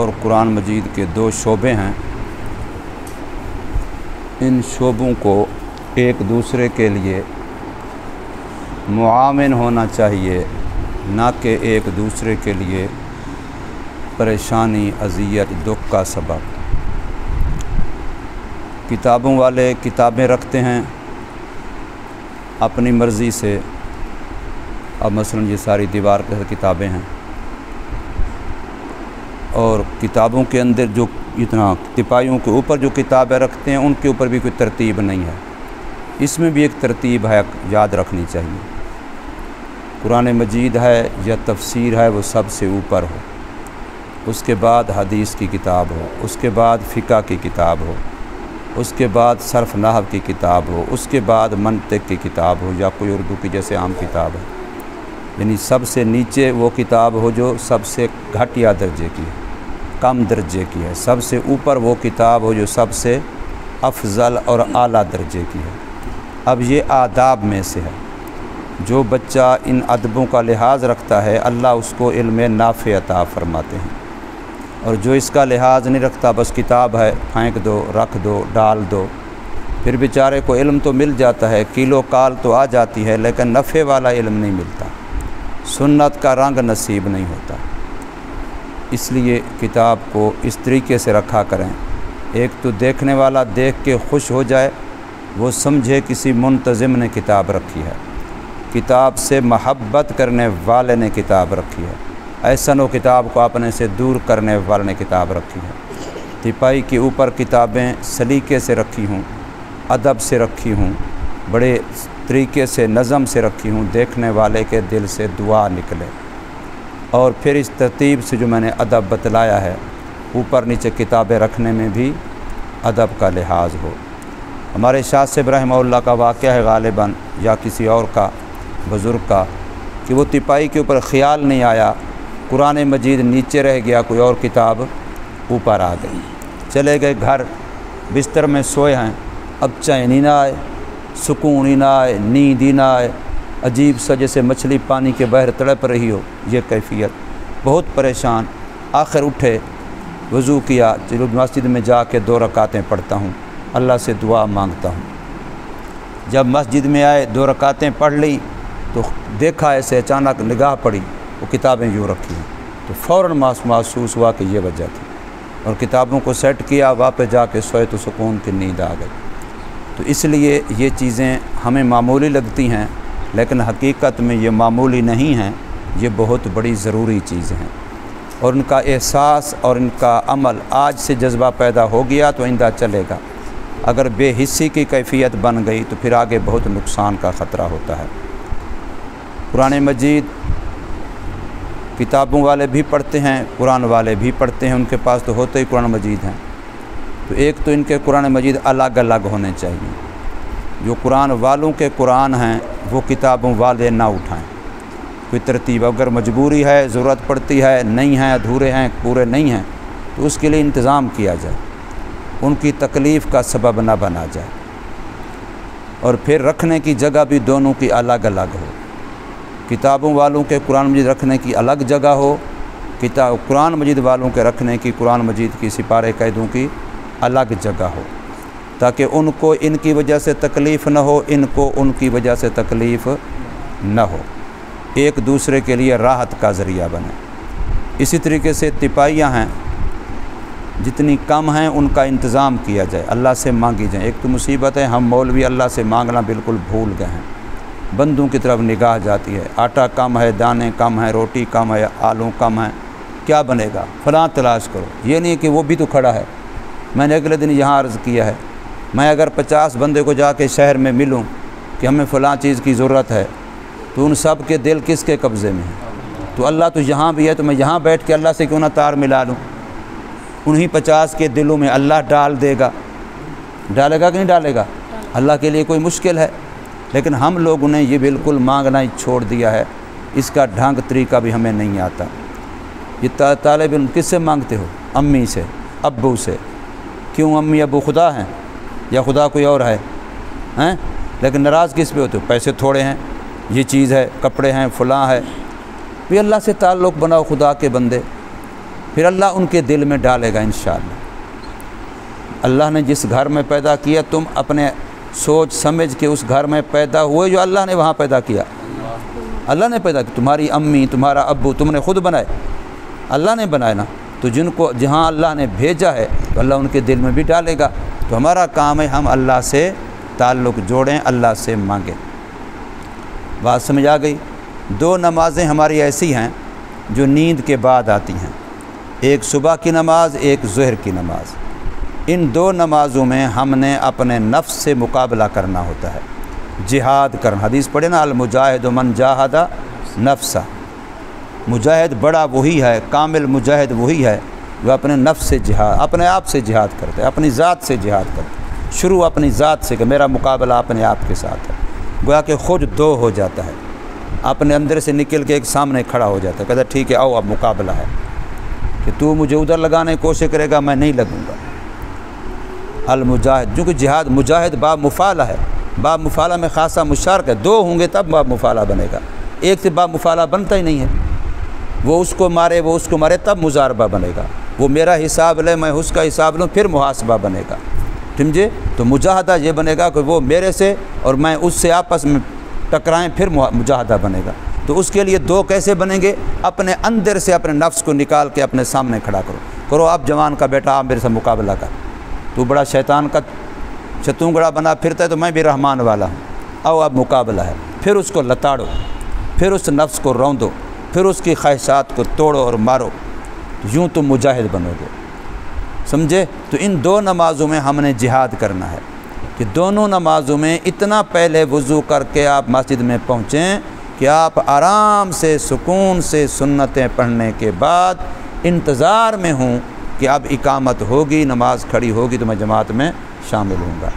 اور قرآن مجید کے 2 شعبے ہیں، ان شعبوں کو ایک دوسرے کے لیے معاون ہونا چاہیے، نہ کہ ایک دوسرے کے لیے پریشانی، اذیت، دکھ کا سبب۔ کتابوں والے کتابیں رکھتے ہیں اپنی مرضی سے، اب مثلا یہ ساری دیوار کے کتابیں ہیں، اور کتابوں کے اندر جو اتنا تپائیوں کے اوپر جو کتابیں رکھتے ہیں ان کے اوپر بھی کوئی ترتیب نہیں ہے، اس میں بھی ایک ترتیب ہے، یاد رکھنی چاہیے۔ قرآن مجید ہے یا تفسیر ہے وہ سب سے اوپر ہو، اس کے بعد حدیث کی کتاب ہو، اس کے بعد فقہ کی کتاب ہو، اس کے بعد صرف نحو کی کتاب ہو، اس کے بعد منطق کی کتاب ہو یا کوئی اردو کی جیسے عام کتاب ہے، یعنی سب سے نیچے وہ کتاب ہو جو سب سے گھٹیا درجے کی ہے، کم درجے کی ہے، سب سے اوپر وہ کتاب ہو جو سب سے افضل اور اعلیٰ درجے کی ہے۔ اب یہ آداب میں سے ہے، جو بچہ ان ادبوں کا لحاظ رکھتا ہے اللہ اس کو علم نافع عطا فرماتے ہیں، اور جو اس کا لحاظ نہیں رکھتا بس کتاب ہے پھینک دو، رکھ دو، ڈال دو، پھر بیچارے کو علم تو مل جاتا ہے، کیلو کال تو آ جاتی ہے، لیکن نفع والا علم نہیں ملتا، سنت کا رنگ نصیب نہیں ہوتا۔ اس لیے کتاب کو اس طریقے سے رکھا کریں، ایک تو دیکھنے والا دیکھ کے خوش ہو جائے، وہ سمجھے کسی منتظم نے کتاب رکھی ہے، کتاب سے محبت کرنے والے نے کتاب رکھی ہے، ایسا نو کتاب کو اپنے سے دور کرنے والے نے کتاب رکھی ہے۔ تپائی کے اوپر کتابیں سلیقے سے رکھی ہوں، ادب سے رکھی ہوں، بڑے طریقے سے نظم سے رکھی ہوں، دیکھنے والے کے دل سے دعا نکلے، اور پھر اس ترتیب سے جو میں نے ادب بتلایا ہے، اوپر نیچے کتابیں رکھنے میں بھی ادب کا لحاظ ہو۔ ہمارے شاہ صاحب رحمہ اللہ کا واقعہ ہے غالباً یا کسی اور کا بزرگ کا، کہ وہ تپائی کے اوپر خیال نہیں آیا، قرآن مجید نیچے رہ گیا، کوئی اور کتاب اوپر آ گئی، چلے گئے گھر، بستر میں سوئے ہیں، اب چین ہی نہ آئے، سکون ہی نہ آئے، نیند ہی نہ آئے، عجیب سا جیسے مچھلی پانی کے بحر تڑپ رہی ہو، یہ کیفیت، بہت پریشان۔ آخر اٹھے، وضو کیا، چلو مسجد میں جا کے 2 رکعتیں پڑھتا ہوں، اللہ سے دعا مانگتا ہوں۔ جب مسجد میں آئے 2 رکعتیں پڑھ لی تو دیکھا ایسے اچانک نگاہ پڑی، وہ کتابیں یوں رکھی ہیں، تو فوراً محسوس ہوا کہ یہ وجہ تھی، اور کتابوں کو سیٹ کیا، واپس جا کے سوئے تو سکون کی نیند آ گئی۔ تو اس لیے یہ چیزیں ہمیں معمولی لگتی ہیں، لیکن حقیقت میں یہ معمولی نہیں ہیں، یہ بہت بڑی ضروری چیزیں ہیں، اور ان کا احساس اور ان کا عمل آج سے جذبہ پیدا ہو گیا تو آئندہ چلے گا، اگر بے حسی کی کیفیت بن گئی تو پھر آگے بہت نقصان کا خطرہ ہوتا ہے۔ قرآن مجید کتابوں والے بھی پڑھتے ہیں، قرآن والے بھی پڑھتے ہیں، ان کے پاس تو ہوتے ہی قرآن مجید ہیں، تو ایک تو ان کے قرآن مجید الگ الگ ہونے چاہیے۔ جو قرآن والوں کے قرآن ہیں وہ کتابوں والے نہ اٹھائیں، کوئی ترتیب، اگر مجبوری ہے، ضرورت پڑتی ہے، نہیں ہیں، ادھورے ہیں، پورے نہیں ہیں، تو اس کے لیے انتظام کیا جائے، ان کی تکلیف کا سبب نہ بنا جائے، اور پھر رکھنے کی جگہ بھی دونوں کی الگ الگ ہو، کتابوں والوں کے قرآن مجید رکھنے کی الگ جگہ ہو، قرآن مجید والوں کے رکھنے کی، قرآن مجید کی سپارے قیدوں کی الگ جگہ ہو، تاکہ ان کو ان کی وجہ سے تکلیف نہ ہو، ان کو ان کی وجہ سے تکلیف نہ ہو، ایک دوسرے کے لیے راحت کا ذریعہ بنے۔ اسی طریقے سے تپائیاں ہیں، جتنی کم ہیں ان کا انتظام کیا جائے، اللہ سے مانگی جائیں۔ ایک تو مصیبت ہے ہم مولوی اللہ سے مانگنا بالکل بھول گئے ہیں، بندوں کی طرف نگاہ جاتی ہے، آٹا کم ہے، دانے کم ہیں، روٹی کم ہے، آلو کم ہیں، کیا بنے گا، فلاں تلاش کرو۔ یہ نہیں کہ وہ بھی تو کھڑا ہے، میں نے اگلے دن یہاں عرض کیا ہے، میں اگر 50 بندے کو جا کے شہر میں ملوں کہ ہمیں فلاں چیز کی ضرورت ہے، تو ان سب کے دل کس کے قبضے میں ہیں؟ تو اللہ تو یہاں بھی ہے، تو میں یہاں بیٹھ کے اللہ سے کیوں نہ تار ملا لوں؟ انہی 50 کے دلوں میں اللہ ڈال دے گا، ڈالے گا کہ نہیں ڈالے گا؟ اللہ کے لیے کوئی مشکل ہے، لیکن ہم لوگوں نے یہ بالکل مانگنا ہی چھوڑ دیا ہے، اس کا ڈھنگ طریقہ بھی ہمیں نہیں آتا۔ یہ طالب علم کس سے مانگتے ہو؟ امی سے، ابو سے۔ کیوں امی ابو خدا ہیں یا خدا کوئی اور ہے؟ ہیں؟ لیکن ناراض کس پہ ہوتے ہو؟ پیسے تھوڑے ہیں، یہ چیز ہے، کپڑے ہیں، فلاں ہے۔ بھی اللہ سے تعلق بناؤ، خدا کے بندے، پھر اللہ ان کے دل میں ڈالے گا انشاءاللہ۔ اللہ نے جس گھر میں پیدا کیا، تم اپنے سوچ سمجھ کے اس گھر میں پیدا ہوئے جو اللہ نے وہاں پیدا کیا، اللہ نے پیدا کیا۔ تمہاری امی، تمہارا ابو تم نے خود بنائے، اللہ نے بنائے نا، تو جن کو جہاں اللہ نے بھیجا ہے تو اللہ ان کے دل میں بھی ڈالے گا۔ تو ہمارا کام ہے ہم اللہ سے تعلق جوڑیں، اللہ سے مانگیں۔ بات سمجھ آ گئی؟ دو نمازیں ہماری ایسی ہیں جو نیند کے بعد آتی ہیں، ایک صبح کی نماز، ایک ظہر کی نماز۔ ان دو نمازوں میں ہم نے اپنے نفس سے مقابلہ کرنا ہوتا ہے، جہاد کرنا۔ حدیث پڑھے نا، المجاہد من جاہد نفسہ، مجاہد بڑا وہی ہے، کامل مجاہد وہی ہے جو اپنے نفس سے جہاد، اپنے آپ سے جہاد کرتا ہے، اپنی ذات سے جہاد کرتا ہے۔ شروع اپنی ذات سے کہ میرا مقابلہ اپنے آپ کے ساتھ ہے، گویا کہ خود دو ہو جاتا ہے، اپنے اندر سے نکل کے ایک سامنے کھڑا ہو جاتا ہے، کہتا ہے ٹھیک ہے آؤ اب مقابلہ ہے، کہ تو مجھے ادھر لگانے کی کوشش کرے گا، میں نہیں لگوں گا۔ المجاہد، کیونکہ جہاد مجاہد باب مفعلہ ہے، باب مفعلہ میں خاصہ مشترک ہے، دو ہوں گے تب باب مفعلہ بنے گا، ایک سے باب مفعلہ بنتا ہی نہیں ہے۔ وہ اس کو مارے، وہ اس کو مارے، تب مضاربہ بنے گا۔ وہ میرا حساب لے، میں اس کا حساب لوں، پھر محاسبہ بنے گا، سمجھے؟ تو مجاہدہ یہ بنے گا کہ وہ میرے سے اور میں اس سے آپس میں ٹکرائیں، پھر مجاہدہ بنے گا۔ تو اس کے لیے دو کیسے بنیں گے؟ اپنے اندر سے اپنے نفس کو نکال کے اپنے سامنے کھڑا کرو، اب جوان کا بیٹا آپ میرے سے مقابلہ کر، تو بڑا شیطان کا چتونگڑا بنا پھرتا ہے، تو میں بھی رحمان والا ہوں، اب مقابلہ ہے۔ پھر اس کو لتاڑو، پھر اس نفس کو روندو، پھر اس کی خواہشات کو توڑو اور مارو، یوں تم مجاہد بنو گے، سمجھے؟ تو ان دو نمازوں میں ہم نے جہاد کرنا ہے کہ دونوں نمازوں میں اتنا پہلے وضو کر کے آپ مسجد میں پہنچیں کہ آپ آرام سے سکون سے سنتیں پڑھنے کے بعد انتظار میں ہوں کہ اب اقامت ہوگی، نماز کھڑی ہوگی تو میں جماعت میں شامل ہوں گا۔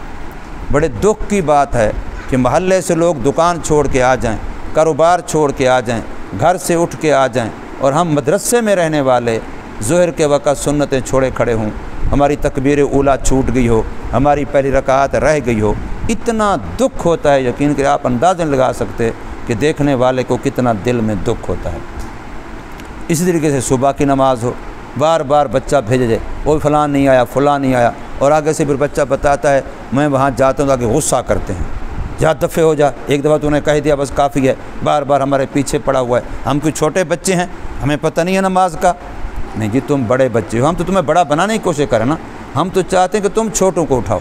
بڑے دکھ کی بات ہے کہ محلے سے لوگ دکان چھوڑ کے آ جائیں، کاروبار چھوڑ کے آ جائیں، گھر سے اٹھ کے آ جائیں، اور ہم مدرسے میں رہنے والے ظہر کے وقت سنتیں چھوڑے کھڑے ہوں، ہماری تکبیر اولیٰ چھوٹ گئی ہو، ہماری پہلی رکعت رہ گئی ہو۔ اتنا دکھ ہوتا ہے، یقین کہ آپ اندازہ نہیں لگا سکتے کہ دیکھنے والے کو کتنا دل میں دکھ ہوتا ہے۔ اسی طریقے سے صبح کی نماز ہو، بار بار بچہ بھیجے جائے، وہ فلاں نہیں آیا، فلاں نہیں آیا، اور آگے سے پھر بچہ بتاتا ہے میں وہاں جاتا ہوں، تاکہ غصہ کرتے ہیں، جا دفعے ہو جا، ایک دفعہ تو نے کہہ دیا بس کافی ہے، بار بار ہمارے پیچھے پڑا ہوا ہے۔ ہم کوئی چھوٹے بچے ہیں، ہمیں پتہ نہیں ہے نماز کا؟ نہیں جی، تم بڑے بچے ہو، ہم تو تمہیں بڑا بنانے کی کوشش کریں نا، ہم تو چاہتے ہیں کہ تم چھوٹوں کو اٹھاؤ۔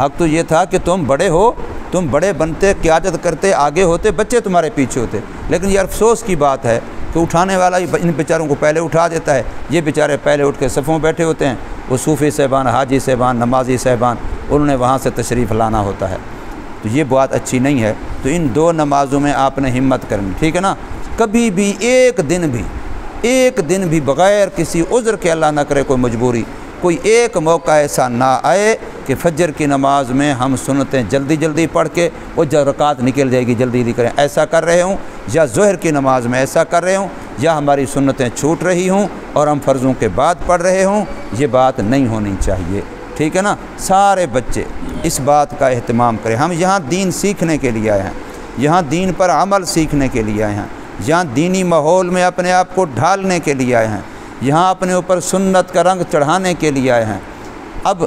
حق تو یہ تھا کہ تم بڑے ہو، تم بڑے بنتے، قیادت کرتے، آگے ہوتے، بچے تمہارے پیچھے ہوتے، لیکن یہ افسوس کی بات ہے کہ اٹھانے والا ان بیچاروں کو پہلے اٹھا دیتا ہے، یہ بیچارے پہلے اٹھ کے صفوں میں بیٹھے ہوتے ہیں، وہ صوفی صاحبان، حاجی صاحبان، نمازی صاحبان، انہوں نے وہاں سے تشریف لانا ہوتا ہے، تو یہ بات اچھی نہیں ہے۔ تو ان دو نمازوں میں آپ نے ہمت کرنی، ٹھیک ہے نا؟ کبھی بھی ایک دن بھی بغیر کسی عذر کے، اللہ نہ کرے کوئی مجبوری، کوئی ایک موقع ایسا نہ آئے کہ فجر کی نماز میں ہم سنتیں جلدی جلدی پڑھ کے وہ جو رکعت نکل جائے گی جلدی جلدی کریں، ایسا کر رہے ہوں، یا ظہر کی نماز میں ایسا کر رہے ہوں، یا ہماری سنتیں چھوٹ رہی ہوں اور ہم فرضوں کے بعد پڑھ رہے ہوں، یہ بات نہیں ہونی چاہیے، ٹھیک ہے نا؟ سارے بچے اس بات کا اہتمام کریں۔ ہم یہاں دین سیکھنے کے لیے آئے ہیں، یہاں دین پر عمل سیکھنے کے لیے آئے ہیں، یہاں دینی ماحول میں اپنے آپ کو ڈھالنے کے لیے آئے ہیں، یہاں اپنے اوپر سنت کا رنگ چڑھانے کے لیے آئے ہیں۔ اب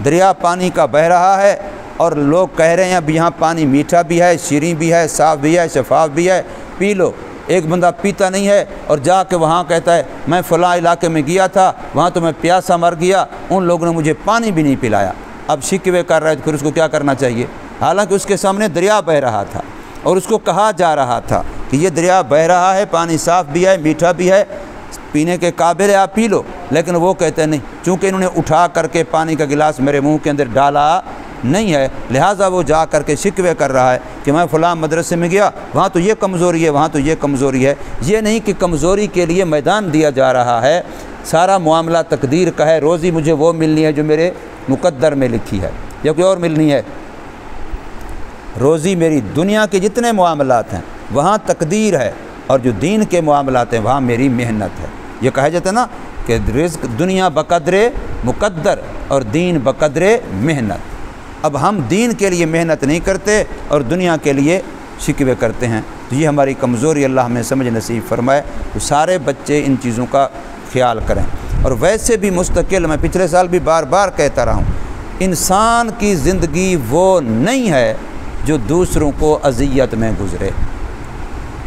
دریا پانی کا بہہ رہا ہے اور لوگ کہہ رہے ہیں اب یہاں پانی میٹھا بھی ہے، شیریں بھی ہے، صاف بھی ہے، شفاف بھی ہے، پی لو۔ ایک بندہ پیتا نہیں ہے اور جا کے وہاں کہتا ہے میں فلاں علاقے میں گیا تھا، وہاں تو میں پیاسا مر گیا، ان لوگوں نے مجھے پانی بھی نہیں پلایا۔ اب شکوے کر رہے تو پھر اس کو کیا کرنا چاہیے؟ حالانکہ اس کے سامنے دریا بہہ رہا تھا اور اس کو کہا جا رہا تھا کہ یہ دریا بہہ رہا ہے، پانی صاف بھی ہے، میٹھا بھی ہے، پینے کے قابل ہے، آپ پی لو۔ لیکن وہ کہتے ہیں نہیں، چونکہ انہوں نے اٹھا کر کے پانی کا گلاس میرے منہ کے اندر ڈالا نہیں ہے، لہٰذا وہ جا کر کے شکوے کر رہا ہے کہ میں فلاں مدرسے میں گیا، وہاں تو یہ کمزوری ہے، وہاں تو یہ کمزوری ہے۔ یہ نہیں کہ کمزوری کے لیے میدان دیا جا رہا ہے، سارا معاملہ تقدیر کا ہے، روزی مجھے وہ ملنی ہے جو میرے مقدر میں لکھی ہے، یا کوئی اور ملنی ہے؟ روزی میری دنیا کے جتنے معاملات ہیں وہاں تقدیر ہے، اور جو دین کے معاملات ہیں وہاں میری محنت ہے۔ یہ کہا جاتا ہے نا کہ رزق دنیا بقدر مقدر اور دین بقدر محنت۔ اب ہم دین کے لیے محنت نہیں کرتے اور دنیا کے لیے شکوے کرتے ہیں، تو یہ ہماری کمزوری، اللہ ہمیں سمجھ نصیب فرمائے۔ تو سارے بچے ان چیزوں کا خیال کریں۔ اور ویسے بھی مستقل، میں پچھلے سال بھی بار بار کہتا رہا ہوں، انسان کی زندگی وہ نہیں ہے جو دوسروں کو اذیت میں گزرے۔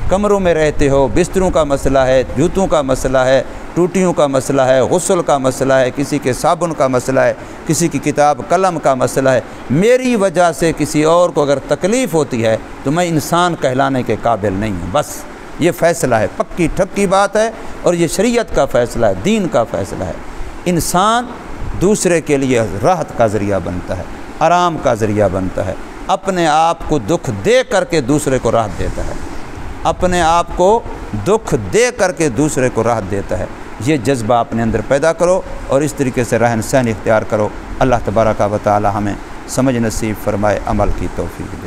کمروں میں رہتے ہو، بستروں کا مسئلہ ہے، جوتوں کا مسئلہ ہے، ٹوٹیوں کا مسئلہ ہے، غسل کا مسئلہ ہے، کسی کے صابن کا مسئلہ ہے، کسی کی کتاب قلم کا مسئلہ ہے، میری وجہ سے کسی اور کو اگر تکلیف ہوتی ہے تو میں انسان کہلانے کے قابل نہیں ہوں۔ بس یہ فیصلہ ہے، پکی ٹھکی بات ہے، اور یہ شریعت کا فیصلہ ہے، دین کا فیصلہ ہے۔ انسان دوسرے کے لیے راحت کا ذریعہ بنتا ہے، آرام کا ذریعہ بنتا ہے، اپنے آپ کو دکھ دے کر کے دوسرے کو راحت دیتا ہے، اپنے آپ کو دکھ دے کر کے دوسرے کو راحت دیتا ہے۔ یہ جذبہ اپنے اندر پیدا کرو اور اس طریقے سے رہن سہن اختیار کرو۔ اللہ تبارک و تعالی ہمیں سمجھ نصیب فرمائے، عمل کی توفیق دے۔